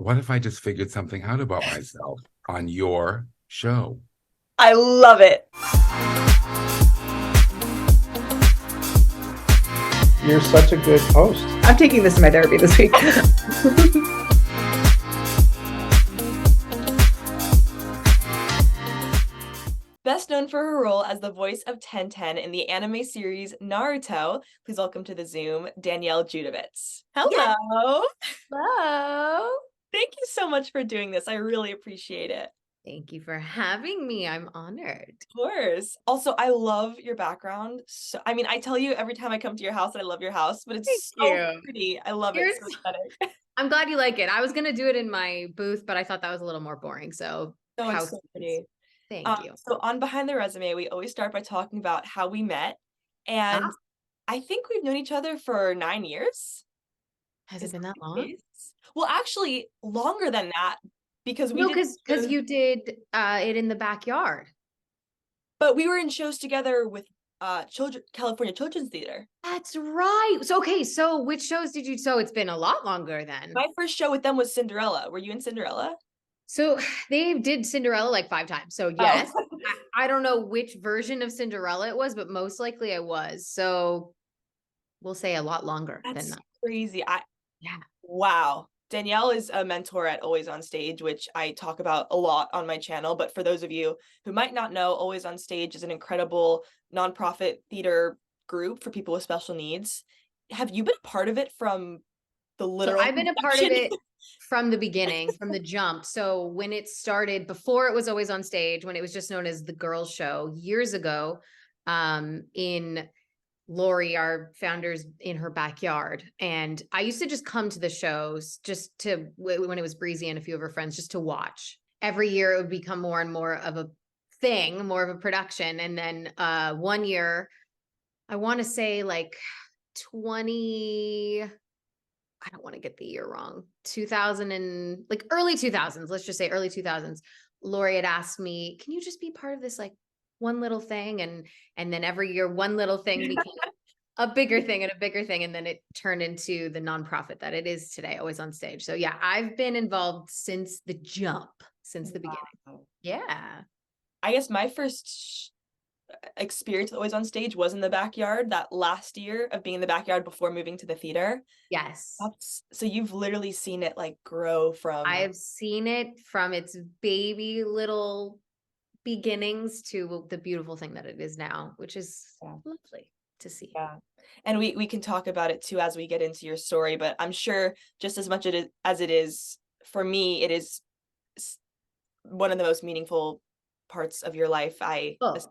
what if I just figured something out about myself on your show? I love it. You're such a good host. I'm taking this to my therapy this week. Best known for her role as the voice of Tenten in the anime series Naruto, please welcome to the Zoom, Danielle Judovits. Yes. Hello. Hello. Thank you so much for doing this. I really appreciate it. Thank you for having me. I'm honored. Of course. Also, I love your background. So, I mean, I tell you every time I come to your house that I love your house, but Thank it's so you. pretty. I love it. So aesthetic. I'm glad you like it. I was going to do it in my booth, but I thought that was a little more boring. So, No, it's so pretty. Thank you. So on Behind the Resume, we always start by talking about how we met. And I think we've known each other for 9 years. Has it been that long? Well, actually, longer than that because we No, did because you did it in the backyard. But we were in shows together with California Children's Theater. That's right. So okay, so which shows did you so it's been a lot longer then. My first show with them was Cinderella. Were you in Cinderella? So they did Cinderella like 5 times. So yes, I don't know which version of Cinderella it was, but most likely I was. So we'll say a lot longer than that. Crazy. Yeah. Wow. Danielle is a mentor at Always on Stage, which I talk about a lot on my channel. But for those of you who might not know, Always on Stage is an incredible nonprofit theater group for people with special needs. Have you been a part of it from the literal? So I've been a part of it from the beginning, from the jump. So when it started, before it was Always on Stage, when it was just known as the Girls Show years ago, in Lori, our founder's in her backyard. And I used to just come to the shows just to, when it was Breezy and a few of her friends, just to watch. Every year it would become more and more of a thing, more of a production. And then one year, I want to say like 20, I don't want to get the year wrong, 2000 and like early 2000s, let's just say early 2000s, Lori had asked me, can you just be part of this like one little thing? And then every year, one little thing became a bigger thing and a bigger thing. And then it turned into the nonprofit that it is today, Always on Stage. So yeah, I've been involved since the jump, since the beginning. Yeah. I guess my first experience with Always on Stage was in the backyard that last year of being in the backyard before moving to the theater. Yes. So you've literally seen it like grow from. I have seen it from its baby little beginnings to the beautiful thing that it is now, which is lovely to see. Yeah. And we can talk about it too as we get into your story, but I'm sure just as much as it is for me, it is one of the most meaningful parts of your life. 100%.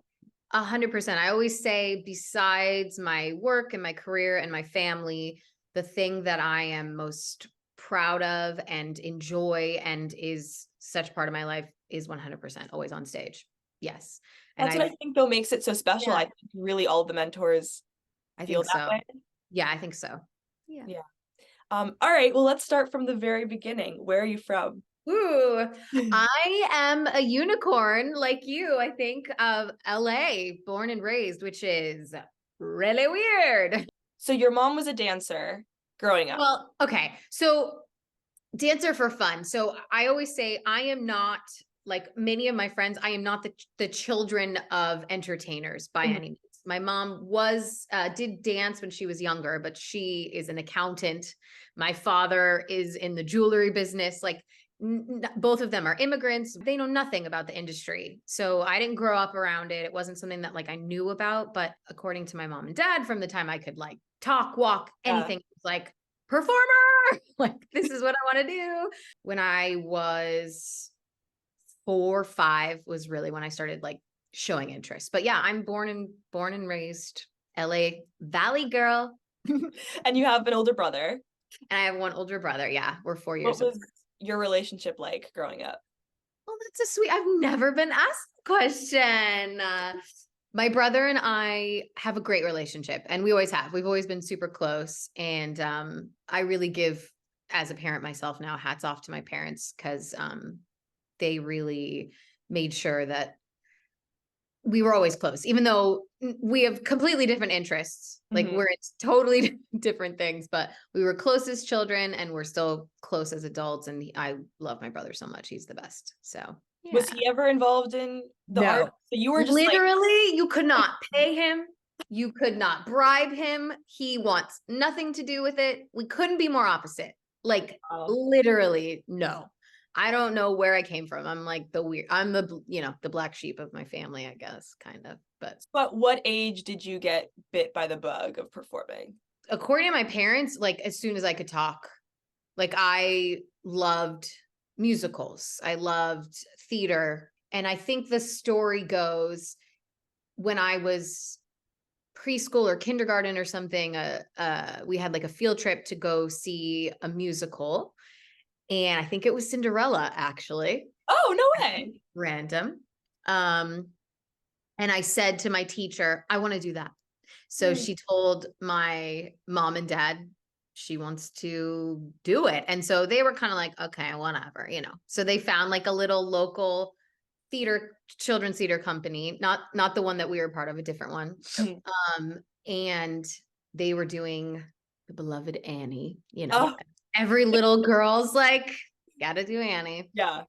I always say, besides my work and my career and my family, the thing that I am most proud of and enjoy and is such part of my life is 100% Always on Stage. Yes. And that's what I think though makes it so special. I think really all of the mentors feel that way. Yeah, I think so. Yeah. All right. Well, let's start from the very beginning. Where are you from? Ooh, I am a unicorn like you, I think, of LA, born and raised, which is really weird. So your mom was a dancer growing up. Well, okay. So dancer for fun. So I always say I am not, like many of my friends, I am not the children of entertainers by any means. My mom did dance when she was younger, but she is an accountant. My father is in the jewelry business. Like both of them are immigrants. They know nothing about the industry. So I didn't grow up around it. It wasn't something that like I knew about, but according to my mom and dad, from the time I could like talk, walk, anything, it was like performer, like this is what I want to do. When I was 4 or 5 was really when I started like showing interest. But yeah, I'm born and raised LA Valley girl. And you have an older brother. And I have one older brother. Yeah, we're 4 years apart. What was your relationship like growing up? Well, that's a sweet. I've never been asked the question. My brother and I have a great relationship, and we always have. We've always been super close, and I really give, as a parent myself now, hats off to my parents because they really made sure that we were always close, even though we have completely different interests. Like Mhm. we're in totally different things, but we were close as children and we're still close as adults. And I love my brother so much. He's the best. So Was yeah. he ever involved in the art? No. So you were just like, Literally, you could not pay him. You could not bribe him. He wants nothing to do with it. We couldn't be more opposite. Like wow. literally, no. I don't know where I came from. I'm like I'm the, the black sheep of my family, I guess, kind of. But what age did you get bit by the bug of performing? According to my parents, like as soon as I could talk, like I loved musicals. I loved theater. And I think the story goes when I was preschool or kindergarten or something, we had like a field trip to go see a musical. And I think it was Cinderella, actually. Oh, no way. Random. And I said to my teacher, I want to do that. So she told my mom and dad she wants to do it. And so they were kind of like, okay, whatever, So they found like a little local children's theater company, not the one that we were part of, a different one. And they were doing the beloved Annie, every little girl's like, gotta do Annie. Yeah.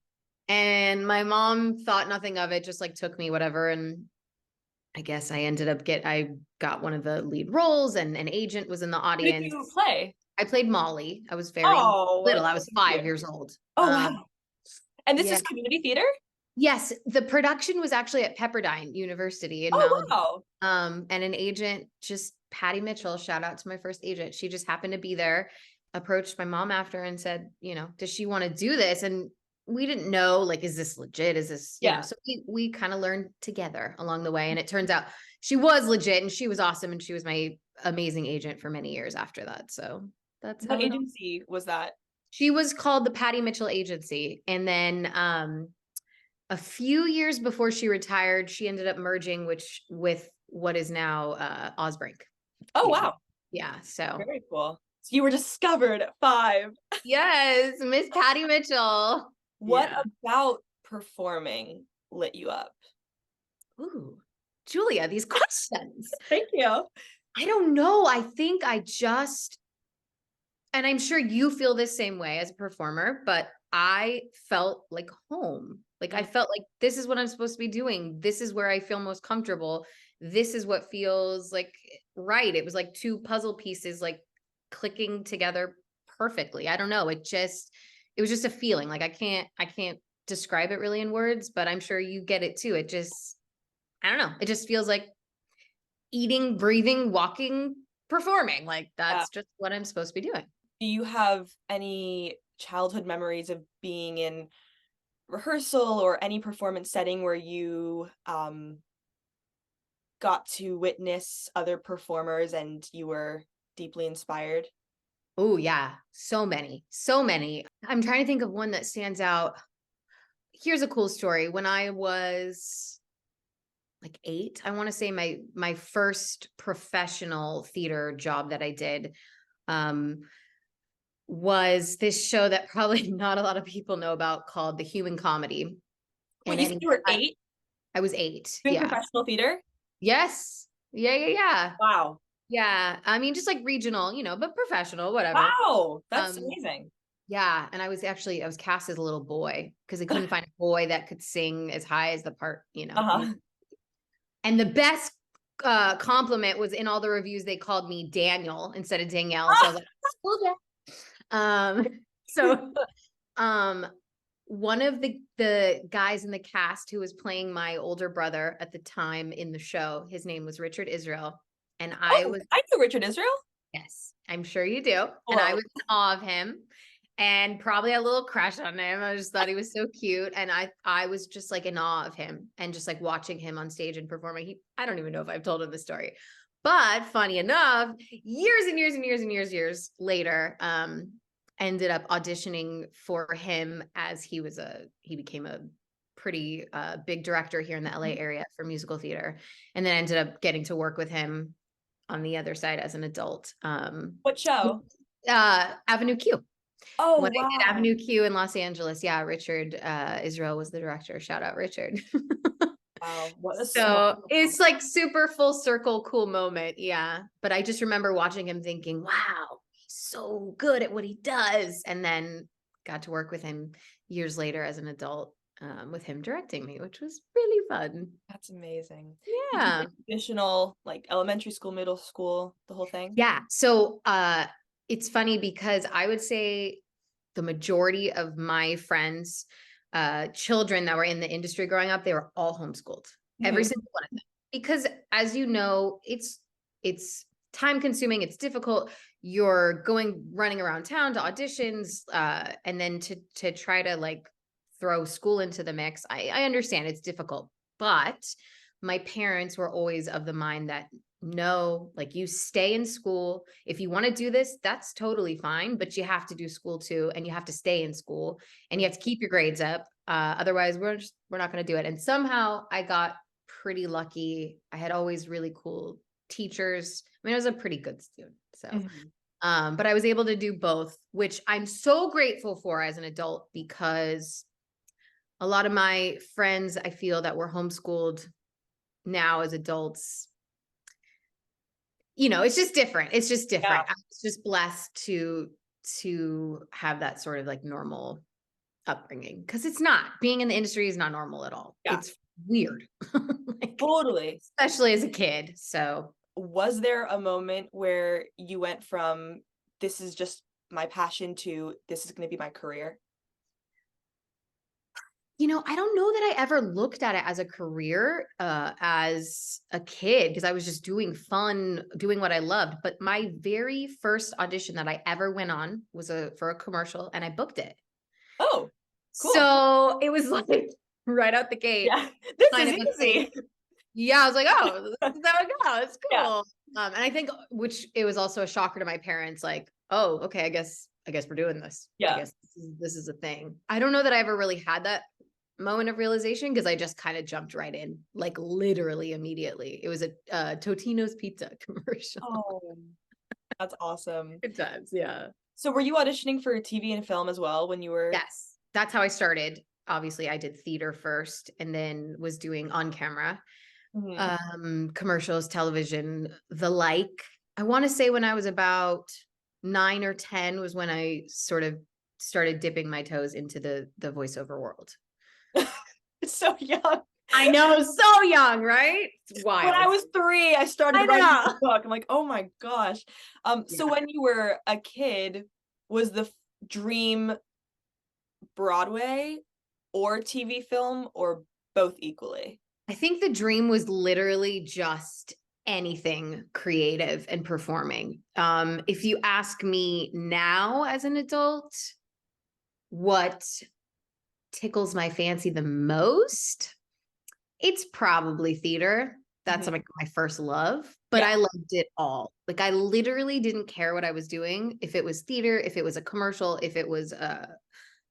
And my mom thought nothing of it, just like took me, whatever. And I guess I ended up I got one of the lead roles and an agent was in the audience. What did you play? I played Molly. I was very little. I was 5 years old. Oh, wow. And this yeah. is community theater? Yes. The production was actually at Pepperdine University in Oh, Malibu. wow. And an agent, just Patty Mitchell, shout out to my first agent. She just happened to be there, approached my mom after and said, does she want to do this? And we didn't know, like, is this legit? Is this, so we kind of learned together along the way. And it turns out she was legit and she was awesome. And she was my amazing agent for many years after that. So that's what agency was that? She was called the Patty Mitchell Agency. And then a few years before she retired, she ended up merging with what is now Osbrink. Oh, wow. Yeah. So very cool. So you were discovered at 5. Yes, Miss Patty Mitchell. What about performing lit you up? Ooh, Julia, these questions. Thank you. I don't know. I think and I'm sure you feel the same way as a performer, but I felt like home. Like I felt like this is what I'm supposed to be doing. This is where I feel most comfortable. This is what feels like right. It was like 2 puzzle pieces like clicking together perfectly. I don't know. It was just a feeling. Like I can't describe it really in words, but I'm sure you get it too. I don't know. It just feels like eating, breathing, walking, performing. Like that's just what I'm supposed to be doing. Do you have any childhood memories of being in rehearsal or any performance setting where you got to witness other performers and you were deeply inspired? Oh yeah, so many. I'm trying to think of one that stands out. Here's a cool story. When I was like 8, I want to say my first professional theater job that I did was this show that probably not a lot of people know about called The Human Comedy. Wait, you said you were 8? I was 8. Doing professional theater? Yes. Yeah. Wow. Yeah. I mean, just like regional, but professional, whatever. Wow. That's amazing. Yeah. And I was cast as a little boy because they couldn't find a boy that could sing as high as the part, And the best compliment was in all the reviews, they called me Daniel instead of Danielle. So I was like, one of the guys in the cast who was playing my older brother at the time in the show, his name was Richard Israel. And I know Richard Israel. Yes, I'm sure you do. Oh. And I was in awe of him and probably a little crush on him. I just thought he was so cute. And I was just like in awe of him and just like watching him on stage and performing. I don't even know if I've told him the story, but funny enough, years later, ended up auditioning for him as he became a pretty big director here in the LA area for musical theater. And then ended up getting to work with him on the other side as an adult. What show? Avenue Q. Oh, when wow. I did Avenue Q in Los Angeles. Yeah, Richard Israel was the director. Shout out Richard. Wow, what a So small it's like super full circle, cool moment. Yeah. But I just remember watching him thinking, wow, he's so good at what he does. And then got to work with him years later as an adult, with him directing me, which was really fun. That's amazing. Did you Yeah. do traditional like elementary school, middle school, the whole thing? Yeah. So it's funny because I would say the majority of my friends, children that were in the industry growing up, they were all homeschooled. Every Mhm. single one of them. Because as you know, it's time consuming, it's difficult. You're running around town to auditions, and then to try to like throw school into the mix. I understand it's difficult, but my parents were always of the mind that no, like you stay in school. If you want to do this, that's totally fine, but you have to do school too, and you have to stay in school, and you have to keep your grades up. Otherwise, we're not going to do it. And somehow I got pretty lucky. I had always really cool teachers. I mean, I was a pretty good student, so. Mhm. But I was able to do both, which I'm so grateful for as an adult, because a lot of my friends, I feel, that were homeschooled now as adults, it's just different. It's just different. Yeah. I was just blessed to have that sort of like normal upbringing, because it's not, being in the industry is not normal at all. Yeah. It's weird. Like, Totally. especially as a kid. So, Was there a moment where you went from this is just my passion to this is going to be my career? I don't know that I ever looked at it as a career, as a kid, because I was just doing what I loved. But my very first audition that I ever went on was for a commercial, and I booked it. Oh, cool. So it was like right out the gate. Yeah, this kind is of a thing. easy. Yeah, I was like, oh, this is how it goes. It's Yeah. cool. And I think, which it was also a shocker to my parents, like, oh, okay, I guess we're doing this. Yeah. I guess this is a thing. I don't know that I ever really had that moment of realization, because I just kind of jumped right in, like literally immediately. It was a Totino's pizza commercial. Oh, that's awesome. Good times, yeah. So were you auditioning for TV and film as well when you were? Yes, that's how I started. Obviously, I did theater first, and then was doing on camera, Mhm. commercials, television, the like. I want to say when I was about 9 or 10 was when I sort of started dipping my toes into the voiceover world. It's so young. I know, so young, right? It's wild. When I was 3, I started I writing know. the book. I'm like, oh my gosh. So Yeah. when you were a kid, was the dream Broadway or TV film or both equally? I think the dream was literally just anything creative and performing. If you ask me now as an adult, what tickles my fancy the most, it's probably theater. That's Mhm. like my first love, but Yeah. I loved it all. Like I literally didn't care what I was doing. If it was theater, if it was a commercial, if it was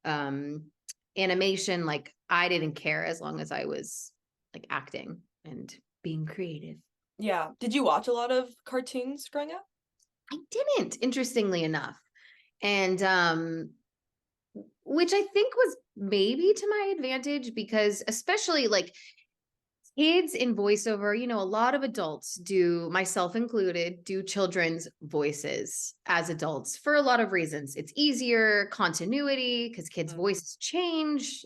um animation, like I didn't care, as long as I was like acting and being creative. Yeah. Did you watch a lot of cartoons growing up? I didn't, interestingly enough. And which I think was maybe to my advantage, because especially like kids in voiceover, a lot of adults do, myself included, do children's voices as adults for a lot of reasons. It's easier, continuity, because kids' Mhm. voices change,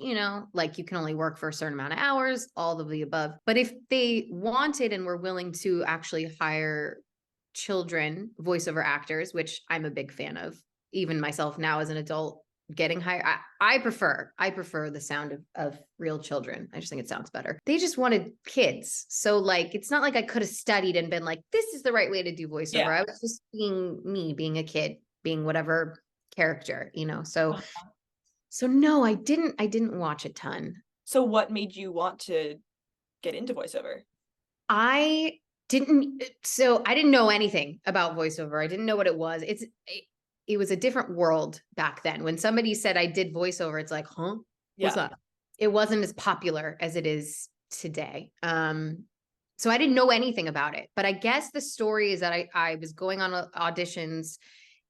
like you can only work for a certain amount of hours, all of the above. But if they wanted and were willing to actually hire children voiceover actors, which I'm a big fan of, even myself now as an adult, getting higher. I prefer the sound of real children. I just think it sounds better. They just wanted kids. So like, it's not like I could have studied and been like, this is the right way to do voiceover. Yeah. I was just being me, being a kid, being whatever character, so, so no, I didn't watch a ton. So what made you want to get into voiceover? I didn't know anything about voiceover. I didn't know what it was. It was a different world back then. When somebody said I did voiceover, it's like, huh? What's Yeah. that? It wasn't as popular as it is today. So I didn't know anything about it. But I guess the story is that I was going on auditions,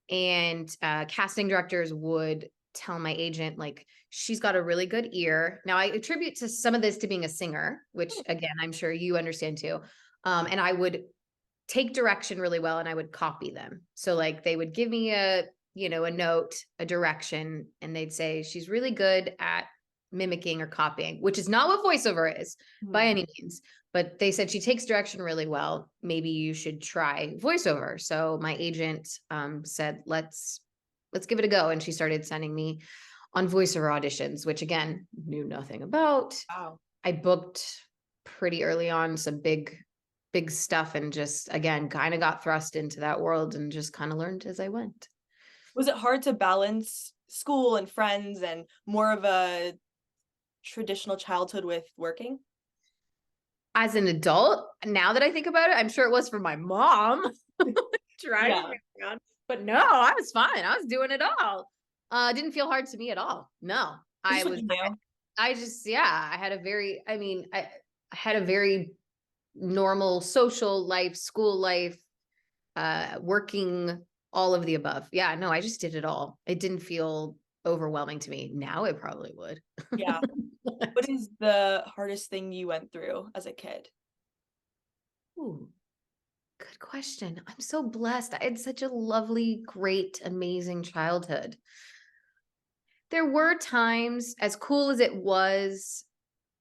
and casting directors would tell my agent, like, she's got a really good ear. Now I attribute to some of this to being a singer, which again, I'm sure you understand too. And I would take direction really well and I would copy them. So like they would give me a note, a direction, and they'd say, she's really good at mimicking or copying, which is not what voiceover is by any means. But they said she takes direction really well. Maybe you should try voiceover. So my agent said, let's give it a go. And she started sending me on voiceover auditions, which again, knew nothing about. Wow. I booked pretty early on some big stuff and just, again, kind of got thrust into that world and just kind of learned as I went. Was it hard to balance school and friends and more of a traditional childhood with working? As an adult, now that I think about it, I'm sure it was for my mom driving me around. But no, I was fine. I was doing it all. Didn't feel hard to me at all. No, I had a very, I had a very normal social life, school life, working, all of the above. Yeah, no, I just did it all. It didn't feel overwhelming to me. Now it probably would. Yeah. What is the hardest thing you went through as a kid? Ooh, good question. I'm so blessed. I had such a lovely, great, amazing childhood. There were times, as cool as it was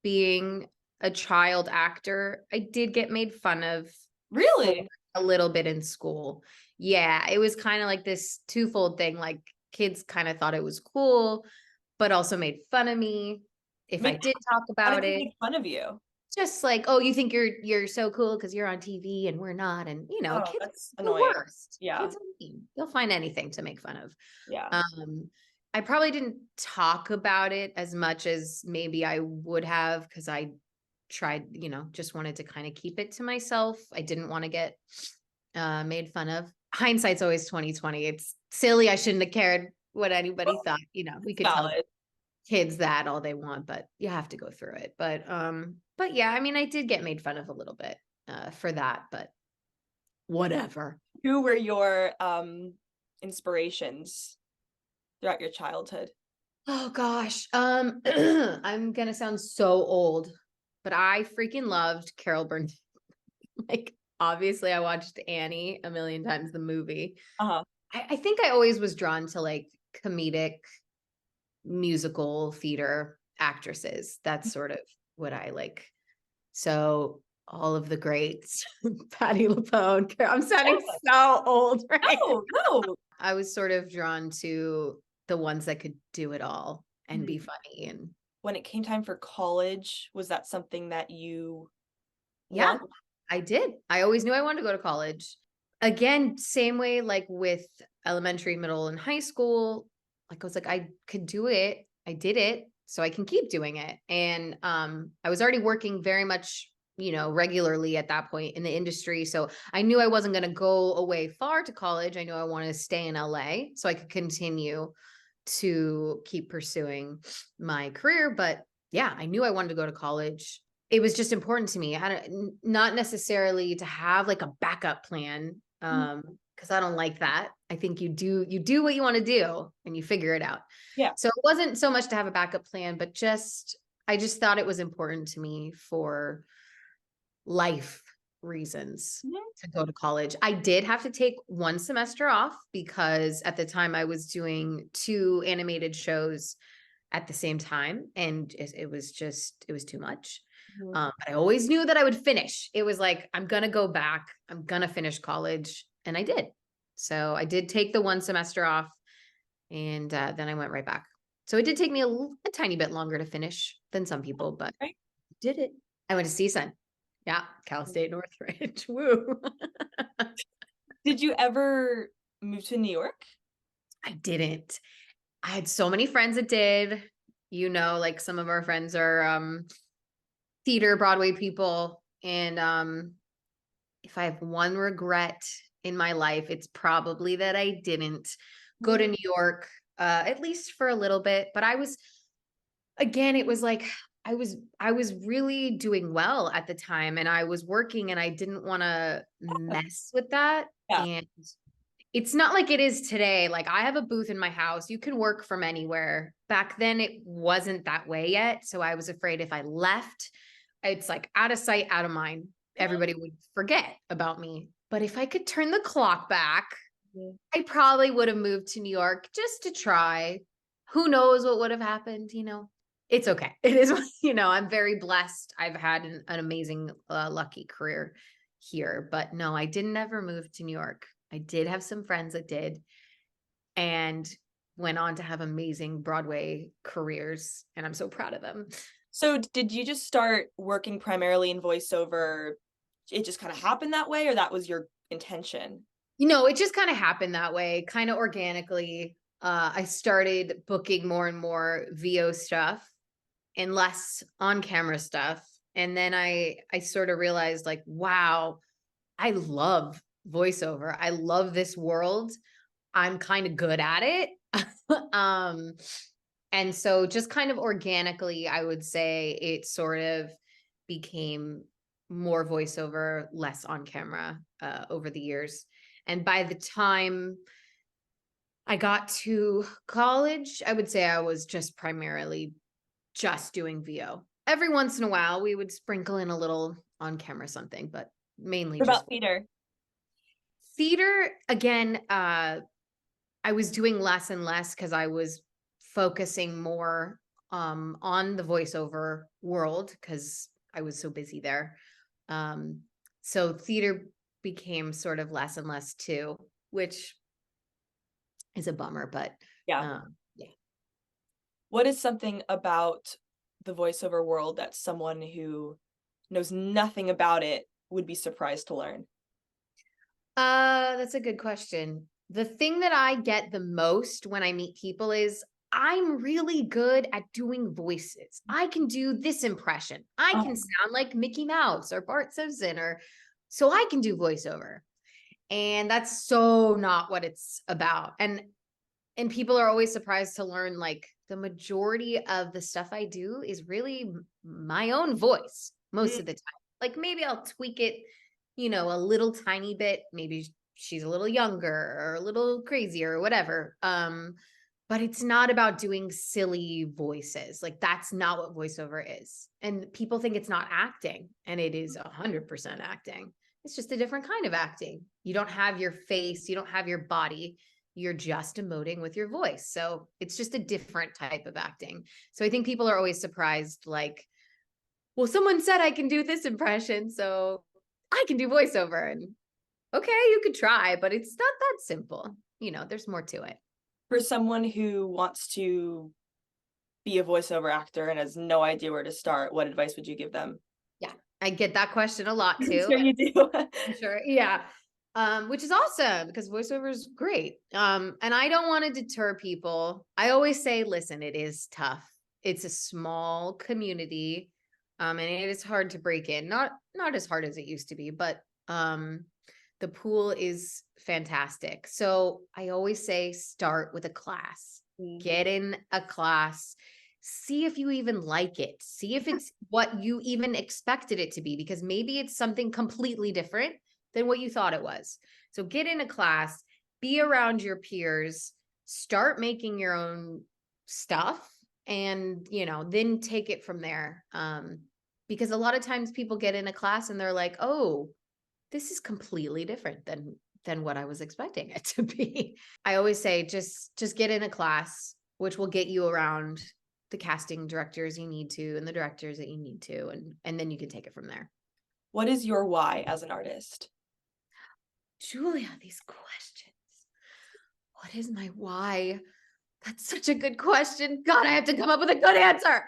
being a child actor, I did get made fun of. Really? A little bit in school. Yeah, it was kind of like this twofold thing. Like kids kind of thought it was cool, but also made fun of me if I did talk How about did they it. make fun of you? Just like, oh, you think you're so cool because you're on TV and we're not. And Oh, kids that's are the annoying. worst. Yeah. Kids are mean. They'll find anything to make fun of. Yeah. I probably didn't talk about it as much as maybe I would have, because I tried, just wanted to kind of keep it to myself. I didn't want to get made fun of. Hindsight's always 2020. It's silly. I shouldn't have cared what anybody thought. We could tell kids that all they want, but you have to go through it. But yeah, I did get made fun of a little bit for that, but whatever. Who were your inspirations throughout your childhood? Oh gosh. I'm gonna sound so old, but I freaking loved Carol Burnett. Like, obviously I watched Annie a million times, the movie. I think I always was drawn to like comedic musical theater actresses. That's sort of what I like. So all of the greats, Patti LuPone. I'm sounding so old, right? No. I was sort of drawn to the ones that could do it all and be funny. And when it came time for college, was that something that you want? I did. I always knew I wanted to go to college. Again, same way like with elementary, middle, and high school. Like I was like, I could do it. I did it, so I can keep doing it. And I was already working very much, regularly at that point in the industry. So I knew I wasn't going to go away far to college. I knew I wanted to stay in LA so I could continue to keep pursuing my career. But yeah, I knew I wanted to go to college. It was just important to me. Not necessarily to have like a backup plan, because I don't like that. I think you do what you want to do and you figure it out. Yeah. So it wasn't so much to have a backup plan, but I just thought it was important to me for life reasons to go to college. I did have to take one semester off because at the time I was doing 2 animated shows at the same time, and it was too much. But I always knew that I would finish. It was like, I'm going to go back. I'm going to finish college. And I did. So I did take the 1 semester off, and then I went right back. So it did take me a tiny bit longer to finish than some people, but I did it. I went to CSUN. Yeah. Cal State Northridge. Woo. Did you ever move to New York? I didn't. I had so many friends that did, like some of our friends are theater, Broadway people. And if I have one regret in my life, it's probably that I didn't go to New York, at least for a little bit. But it was like, I was really doing well at the time, and I was working, and I didn't want to mess with that. And it's not like it is today. Like I have a booth in my house. You can work from anywhere. Back then it wasn't that way yet. So I was afraid if I left, it's like out of sight, out of mind. Everybody would forget about me. But if I could turn the clock back, I probably would have moved to New York just to try. Who knows what would have happened, you know? It's okay. It is, you know, I'm very blessed. I've had an amazing, lucky career here, but no, I didn't ever move to New York. I did have some friends that did and went on to have amazing Broadway careers, and I'm so proud of them. So did you just start working primarily in voiceover? It just kind of happened that way, or that was your intention? You know, it just kind of happened that way, kind of organically. I started booking more and more VO stuff and less on-camera stuff. And then I sort of realized like, wow, I love voiceover. I love this world. I'm kind of good at it. And so just kind of organically, I would say it sort of became more voiceover, less on camera over the years. And by the time I got to college, I would say I was just primarily just doing VO. Every once in a while, we would sprinkle in a little on camera something, but mainly What just about theater? theater. Again, I was doing less and less because I was focusing more on the voiceover world because I was so busy there. So theater became sort of less and less too, which is a bummer, but Yeah. yeah. What is something about the voiceover world that someone who knows nothing about it would be surprised to learn? That's a good question. The thing that I get the most when I meet people is I'm really good at doing voices. I can do this impression. I can sound like Mickey Mouse or Bart Simpson, or so I can do voiceover. And that's so not what it's about. And people are always surprised to learn like the majority of the stuff I do is really my own voice most of the time. Like maybe I'll tweak it, you know, a little tiny bit. Maybe she's a little younger or a little crazier or whatever. But it's not about doing silly voices. Like that's not what voiceover is. And people think it's not acting, and it is 100% acting. It's just a different kind of acting. You don't have your face, you don't have your body. You're just emoting with your voice. So it's just a different type of acting. So I think people are always surprised, like, well, someone said I can do this impression, so I can do voiceover. And okay, you could try, but it's not that simple. You know, there's more to it. For someone who wants to be a voiceover actor and has no idea where to start, what advice would you give them? Yeah, I get that question a lot too. Sure you do. I'm sure. Yeah. Which is awesome because voiceover is great. And I don't want to deter people. I always say, listen, it is tough. It's a small community. And it is hard to break in. Not as hard as it used to be, but the pool is fantastic. So I always say start with a class. Get in a class. See if you even like it. See if it's what you even expected it to be, because maybe it's something completely different than what you thought it was. So get in a class, be around your peers, start making your own stuff, and, you know, then take it from there. Because a lot of times people get in a class and they're like, oh, this is completely different than what I was expecting it to be. I always say, just get in a class, which will get you around the casting directors you need to and the directors that you need to, and then you can take it from there. What is your why as an artist? Julia, these questions. What is my why? That's such a good question. God, I have to come up with a good answer.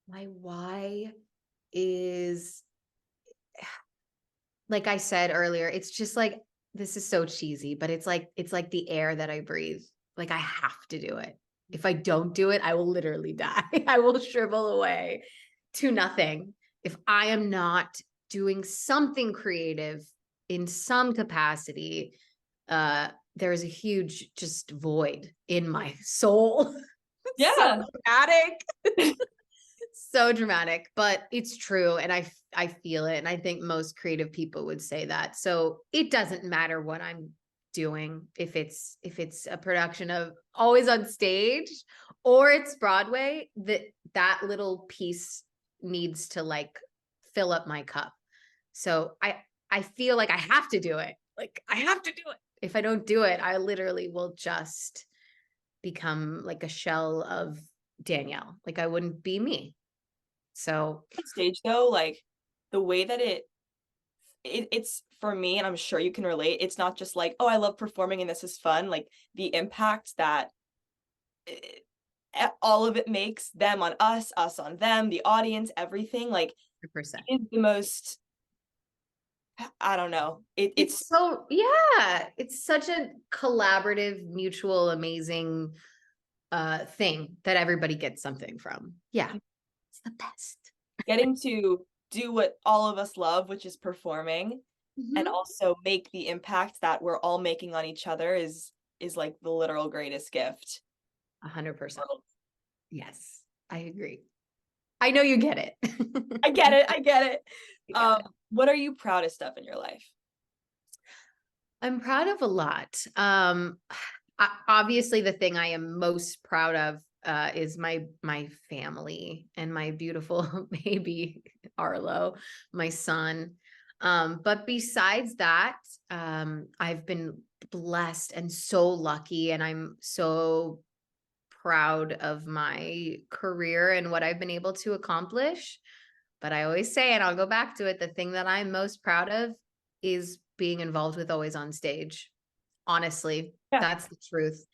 My why is, like I said earlier, it's just like, this is so cheesy, but it's like the air that I breathe. Like I have to do it. If I don't do it, I will literally die. I will shrivel away to nothing. If I am not doing something creative in some capacity, there is a huge just void in my soul. Yeah. So dramatic. So dramatic, but it's true. And I feel it. And I think most creative people would say that. So it doesn't matter what I'm doing, if it's a production of Always on Stage or it's Broadway, that little piece needs to like fill up my cup. So I feel like I have to do it. Like I have to do it. If I don't do it, I literally will just become like a shell of Danielle. Like I wouldn't be me. So On stage though, like the way that it's for me, and I'm sure you can relate, it's not just like, oh, I love performing and this is fun. Like the impact that all of it makes, them on us on them, the audience, everything, like 100%. is the most, I don't know. It's so, yeah, it's such a collaborative, mutual, amazing thing that everybody gets something from. Yeah, it's the best. getting to do what all of us love, which is performing, and also make the impact that we're all making on each other is like the literal greatest gift. 100%. Yes, I agree. I know you get it. I get it. I get it. I get it. What are you proudest of in your life? I'm proud of a lot. Obviously the thing I am most proud of is my family and my beautiful baby Arlo, my son. But besides that, I've been blessed and so lucky, and I'm so proud of my career and what I've been able to accomplish. But I always say, and I'll go back to it, the thing that I'm most proud of is being involved with Always on Stage. Honestly, that's the truth.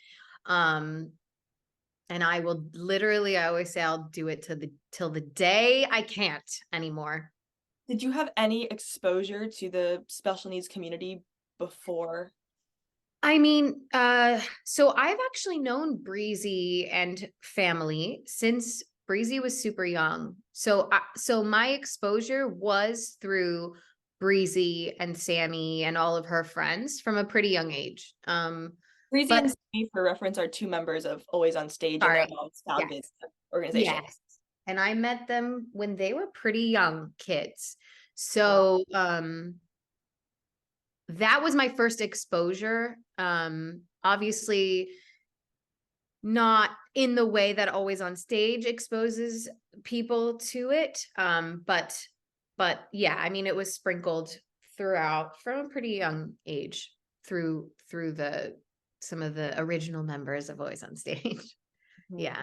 And I will literally, I always say I'll do it till the day I can't anymore. Did you have any exposure to the special needs community before? I mean, so I've actually known Breezy and family since Breezy was super young. So my exposure was through Breezy and Sammy and all of her friends from a pretty young age. Breezy but- and Sammy, for reference, are two members of Always on Stage, and their moms founded the organization. Yes. And I met them when they were pretty young kids. So that was my first exposure. Obviously not in the way that Always on Stage exposes people to it. But yeah, I mean, it was sprinkled throughout from a pretty young age through some of the original members of Always on Stage. Yeah.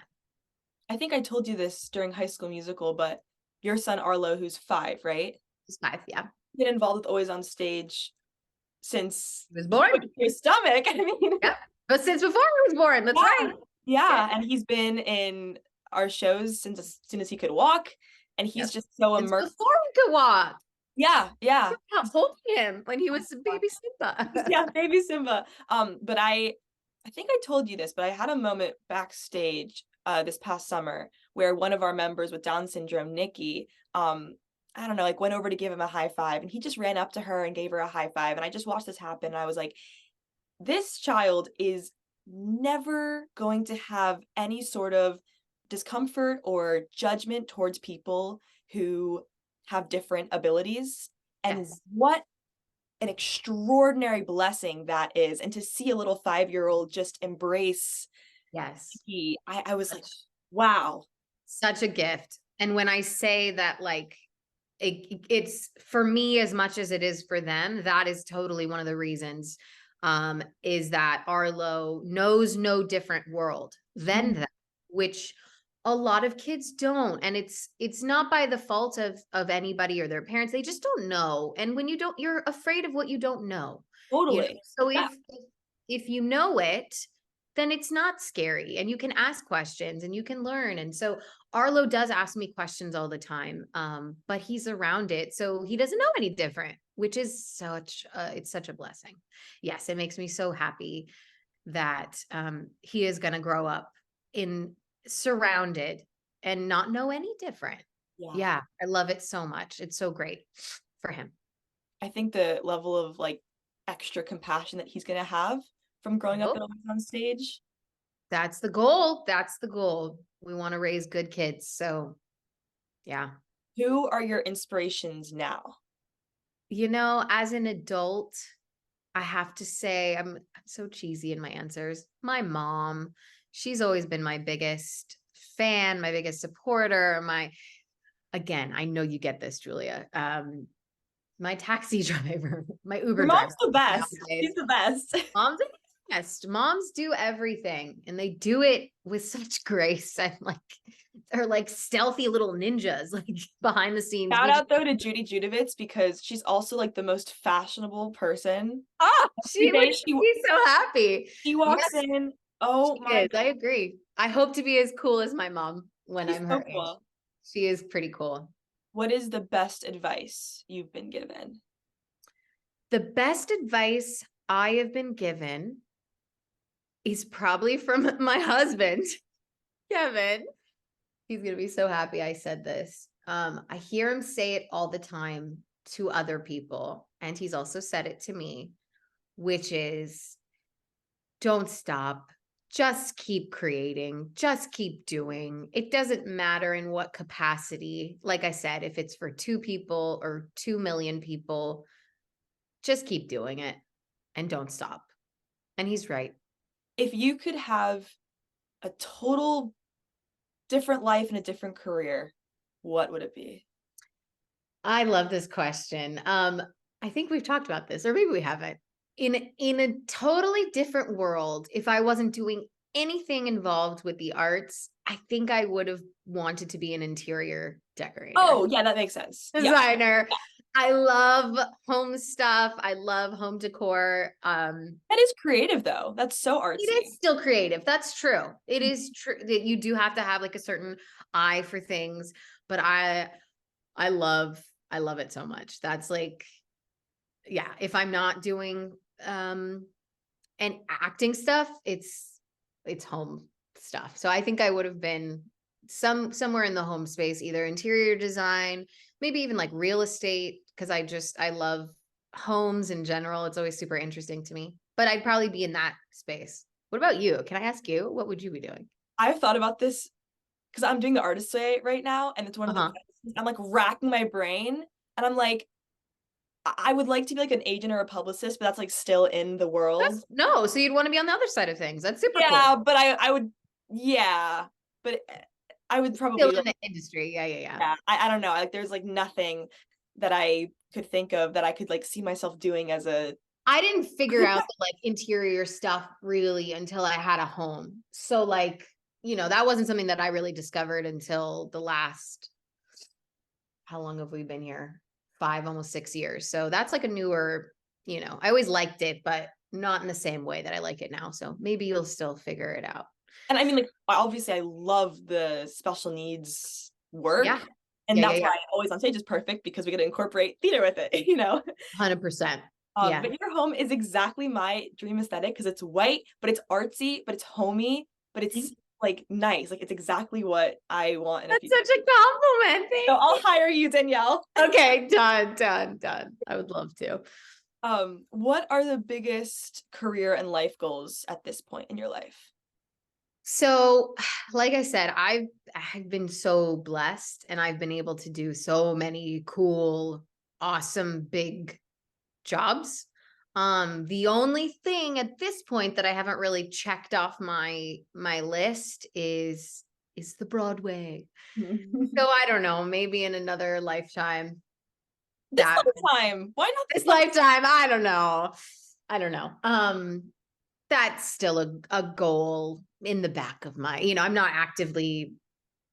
I think I told you this during High School Musical, but your son Arlo, who's 5, right? He's 5, yeah. Been involved with Always on Stage since He was born. Your stomach. I mean, yeah. But since before he was born, that's right. Yeah, and he's been in our shows since as soon as he could walk, and he's just so immersed. Before he could walk. Yeah. Holding him when he was baby Simba. Yeah, baby Simba. But I think I told you this, but I had a moment backstage this past summer where one of our members with Down syndrome, Nikki, I don't know, like went over to give him a high five, and he just ran up to her and gave her a high five. And I just watched this happen, and I was like, this child is never going to have any sort of discomfort or judgment towards people who have different abilities. And what an extraordinary blessing that is. And to see a little 5-year-old just embrace. I was like, wow. Such a gift. And when I say that, like, it's for me as much as it is for them, that is totally one of the reasons, is that Arlo knows no different world than that, which a lot of kids don't. And it's not by the fault of anybody or their parents. They just don't know. And when you don't, you're afraid of what you don't know. Totally. So if you know it, then it's not scary, and you can ask questions and you can learn. And so Arlo does ask me questions all the time, but he's around it, so he doesn't know any different, which is it's such a blessing. Yes, it makes me so happy that he is going to grow up surrounded and not know any different. Yeah, I love it so much. It's so great for him. I think the level of like extra compassion that he's going to have from growing up on stage. That's the goal. We want to raise good kids. So Yeah. Who are your inspirations now? You know, as an adult, I have to say I'm so cheesy in my answers. My mom, she's always been my biggest fan, my biggest supporter, again, I know you get this, Julia. My taxi driver, my Uber Your mom's driver the best. nowadays. She's the best. Moms are the best. Moms do everything and they do it with such grace and like they're like stealthy little ninjas, like behind the scenes. Shout out though to Judy Judovits because she's also like the most fashionable person. She Every would day be so happy. she walks Yes, in. Oh she my is. I agree. I hope to be as cool as my mom when She's I'm so her age. cool. She is pretty cool. What is the best advice you've been given? The best advice I have been given is probably from my husband, Kevin. He's going to be so happy I said this. I hear him say it all the time to other people, and he's also said it to me, which is don't stop. Just keep creating, just keep doing. It doesn't matter in what capacity. Like I said, if it's for 2 people or 2 million people, just keep doing it and don't stop. And he's right. If you could have a total different life and a different career, what would it be? I love this question. I think we've talked about this, or maybe we haven't. In a totally different world, if I wasn't doing anything involved with the arts, I think I would have wanted to be an interior decorator. Oh, yeah, that makes sense. Yeah. Designer. I love home stuff. I love home decor. That is creative though. That's so artsy. It is still creative. That's true. It is true that you do have to have like a certain eye for things, but I love it so much. That's like, yeah, if I'm not doing and acting stuff, it's home stuff. So I think I would have been somewhere in the home space, either interior design, maybe even like real estate, because I love homes in general. It's always super interesting to me. But I'd probably be in that space. What about you? Can I ask you? What would you be doing? I've thought about this because I'm doing the artist way right now, and it's one of the questions. I'm like racking my brain, and I'm like, I would like to be like an agent or a publicist, but that's like still in the world. No, so you'd want to be on the other side of things. That's super Yeah, cool. but I would, yeah, but I would probably Still in the industry. Yeah. yeah. I don't know. Like, there's like nothing that I could think of that I could like see myself doing as a. I didn't figure out the like interior stuff really until I had a home. So like, that wasn't something that I really discovered until the last, how long have we been here? 5, almost 6 years. So that's like a newer, I always liked it, but not in the same way that I like it now. So maybe you'll still figure it out. And I mean, like, obviously I love the special needs work. Yeah. And that's why Always on Stage is perfect, because we get to incorporate theater with it, 100%. Yeah. But your home is exactly my dream aesthetic, because it's white, but it's artsy, but it's homey, but it's like nice. Like, it's exactly what I want. That's such a compliment. So I'll hire you, Danielle. Okay, done. I would love to. What are the biggest career and life goals at this point in your life? So, like I said, I've been so blessed, and I've been able to do so many cool, awesome, big jobs. The only thing at this point that I haven't really checked off my list is the Broadway. So I don't know, maybe in another lifetime. Lifetime. Why not this lifetime? I don't know. That's still a goal in the back of my, I'm not actively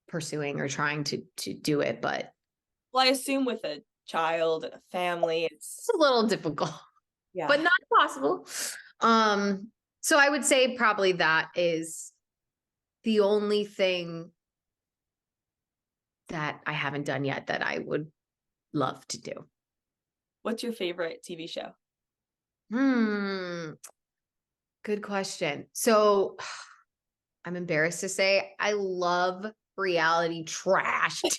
pursuing or trying to do it, but. Well, I assume with a child and a family, it's a little difficult, but not impossible. So I would say probably that is the only thing that I haven't done yet that I would love to do. What's your favorite TV show? Good question. So I'm embarrassed to say I love reality trash so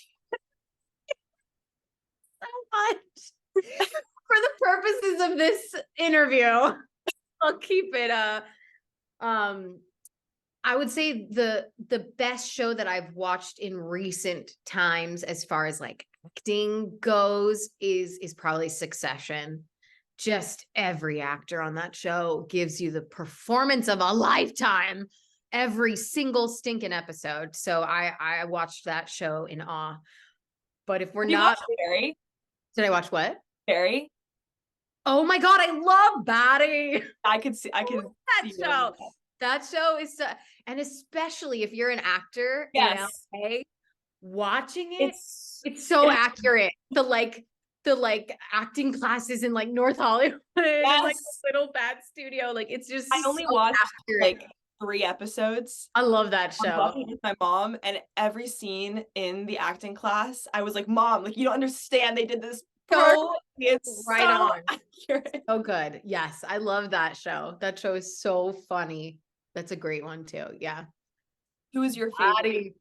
much. For the purposes of this interview, I'll keep it I would say the best show that I've watched in recent times as far as like acting goes is probably Succession. Just every actor on that show gives you the performance of a lifetime every single stinking episode. So I watched that show in awe. But if we're You not, watched Barry? did I watch what? Barry? Oh my God, I love Batty. I can see that you show. in that. That show is so, and especially if you're an actor in Yes. LA, watching it, It's it's so accurate. The acting classes in like North Hollywood and like yes. a little bad studio. Like it's just I only so watched accurate. like 3 episodes. I love that I'm show. watching it with my mom, and every scene in the acting class, I was like, Mom, like you don't understand. They did this So it's right so on. accurate. So good. Yes, I love that show. That show is so funny. That's a great one too. Yeah. Who is your favorite Batty.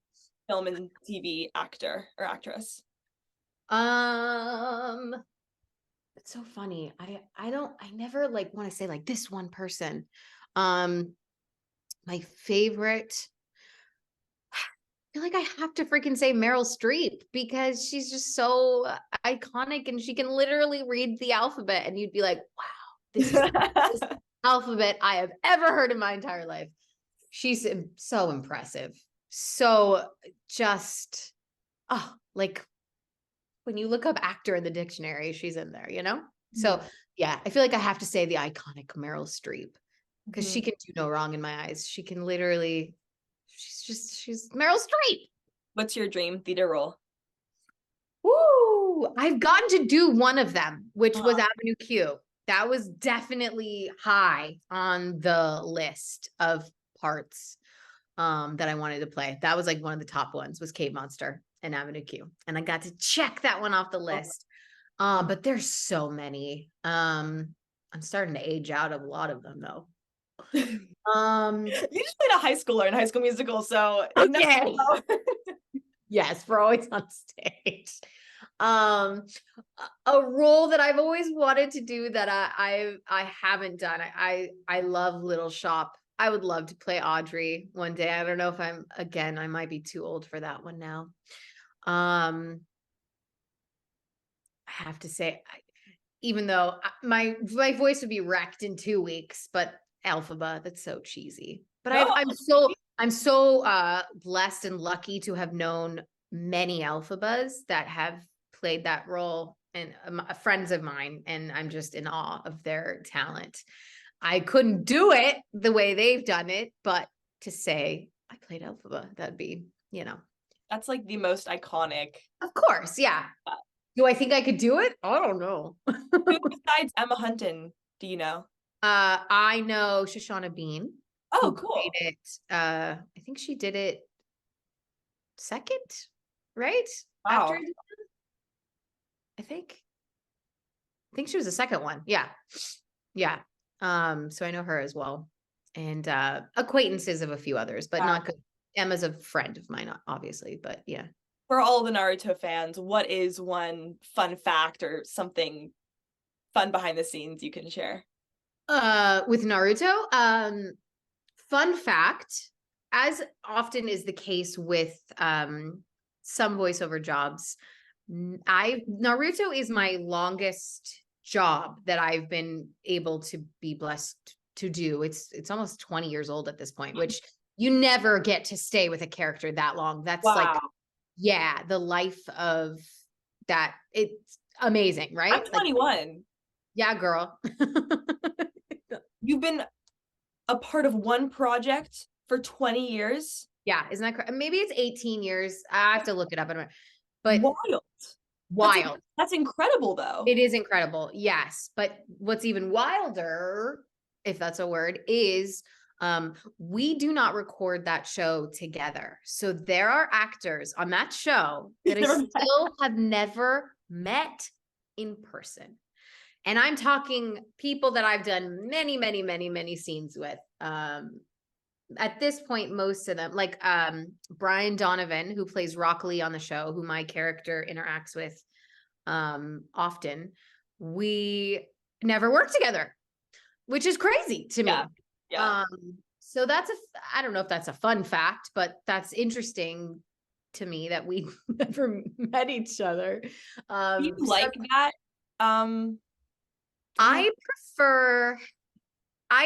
film and TV actor or actress? It's so funny. I never like want to say like this one person. My favorite, I feel like I have to freaking say Meryl Streep because she's just so iconic and she can literally read the alphabet and you'd be like, wow, this is the best alphabet I have ever heard in my entire life. She's so impressive. So just, like when you look up actor in the dictionary, she's in there, you know? So yeah, I feel like I have to say the iconic Meryl Streep because she can do no wrong in my eyes. She can literally, she's Meryl Streep. What's your dream theater role? Woo! I've gotten to do one of them, which was Avenue Q. That was definitely high on the list of parts that I wanted to play. That was like one of the top ones was Cave Monster and Avenue Q. And I got to check that one off the list. But there's so many. I'm starting to age out of a lot of them though. You just played a high schooler in High School Musical, so okay. Yes, we're always on stage. A role that I've always wanted to do that I haven't done. I love Little Shop. I would love to play Audrey one day. I don't know if I might be too old for that one now. I have to say, even though my voice would be wrecked in 2 weeks, but Elphaba, that's so cheesy. But I'm so blessed and lucky to have known many Elphabas that have played that role and friends of mine, and I'm just in awe of their talent. I couldn't do it the way they've done it, but to say I played Elphaba, that'd be, that's like the most iconic. Of course, yeah. Do I think I could do it? I don't know. Who besides Emma Hunton do you know? I know Shoshana Bean. Oh, cool. It. I think she did it second, right? Wow. After I think she was the second one. Yeah. Yeah. So I know her as well. And acquaintances of a few others, but not good. Emma's a friend of mine, obviously, but yeah. For all the Naruto fans, what is one fun fact or something fun behind the scenes you can share? With Naruto, fun fact, as often is the case with some voiceover jobs, Naruto is my longest job that I've been able to be blessed to do. It's almost 20 years old at this point, which you never get to stay with a character that long. That's like, yeah, the life of that. It's amazing, right? I'm 21. Like, yeah, girl. You've been a part of one project for 20 years? Yeah, isn't that correct? Maybe it's 18 years. I have to look it up. But wild. That's incredible, though. It is incredible. Yes. But what's even wilder, if that's a word, is we do not record that show together. So there are actors on that show that I still have never met in person. And I'm talking people that I've done many, many, many, many scenes with. At this point, most of them, like Brian Donovan, who plays Rock Lee on the show, who my character interacts with often, we never worked together, which is crazy to me. Yeah. So that's I don't know if that's a fun fact, but that's interesting to me that we never met each other. Do you like that? I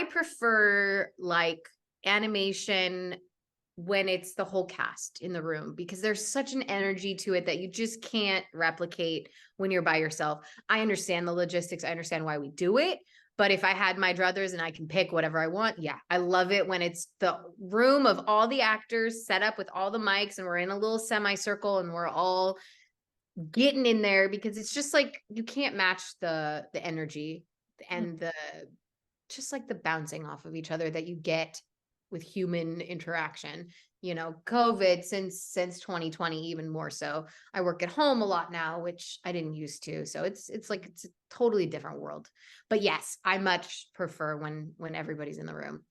prefer like animation when it's the whole cast in the room, because there's such an energy to it that you just can't replicate when you're by yourself. I understand the logistics. I understand why we do it. But if I had my druthers and I can pick whatever I want, yeah, I love it when it's the room of all the actors set up with all the mics and we're in a little semicircle and we're all getting in there, because it's just like you can't match the energy and the just like the bouncing off of each other that you get with human interaction. You know, COVID since 2020, even more so. I work at home a lot now, which I didn't used to. So it's like it's a totally different world. But yes, I much prefer when everybody's in the room.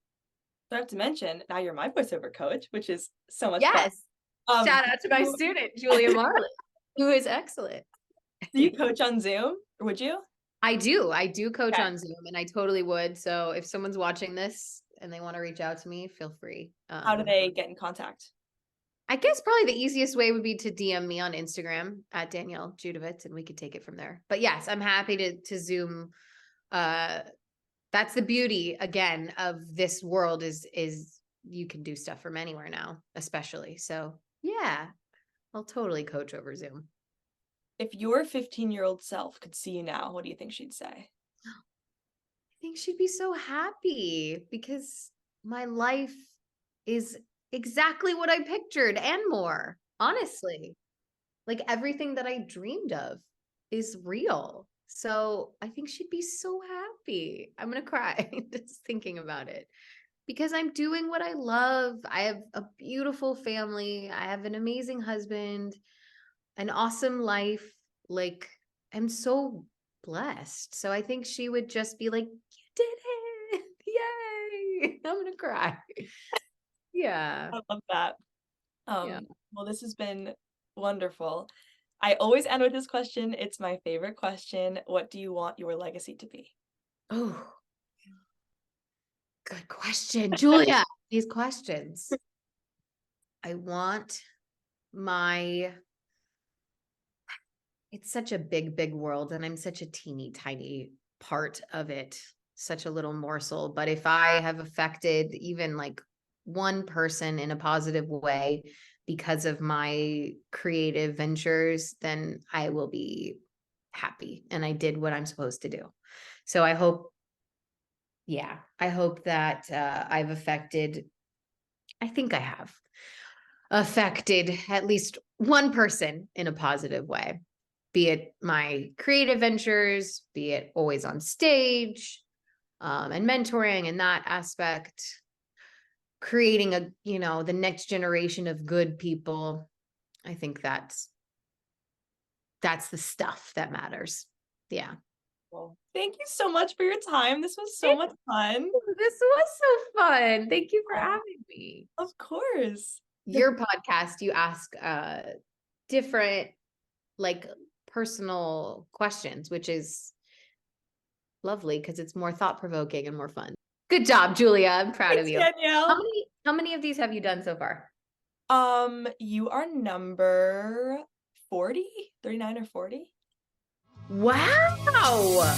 Not to mention, now you're my voiceover coach, which is so much Yes. fun. Shout out to my student, Julia Marley, who is excellent. Do you coach on Zoom, or would you? I do coach Okay. on Zoom, and I totally would. So if someone's watching this and they want to reach out to me, feel free. How do they get in contact? I guess probably the easiest way would be to DM me on Instagram at Danielle Judovits, and we could take it from there. But yes, I'm happy to Zoom. That's the beauty again of this world is you can do stuff from anywhere now, especially. So yeah, I'll totally coach over Zoom. If your 15-year-old self could see you now, what do you think she'd say? I think she'd be so happy because my life is exactly what I pictured and more, honestly. Like everything that I dreamed of is real. So I think she'd be so happy. I'm going to cry just thinking about it, because I'm doing what I love. I have a beautiful family. I have an amazing husband, an awesome life. Like, I'm so blessed. So I think she would just be like, you did it. Yay. I'm going to cry. Yeah. I love that. Yeah. Well, this has been wonderful. I always end with this question. It's my favorite question. What do you want your legacy to be? Oh, good question, Julia. These questions. I want it's such a big world, and I'm such a teeny tiny part of it, such a little morsel. But if I have affected even like one person in a positive way because of my creative ventures, then I will be happy and I did what I'm supposed to do. So I hope that I've affected, I think I have affected at least one person in a positive way, be it my creative ventures, be it always on stage, and mentoring in that aspect, creating the next generation of good people. I think that's the stuff that matters. Yeah. Well, thank you so much for your time. This was so much fun. This was so fun. Thank you for having me. Of course. Your podcast, you ask different like personal questions, which is lovely because it's more thought-provoking and more fun. Good job, Julia. I'm proud of you. Danielle. How many of these have you done so far? You are number 40, 39 or 40. Wow.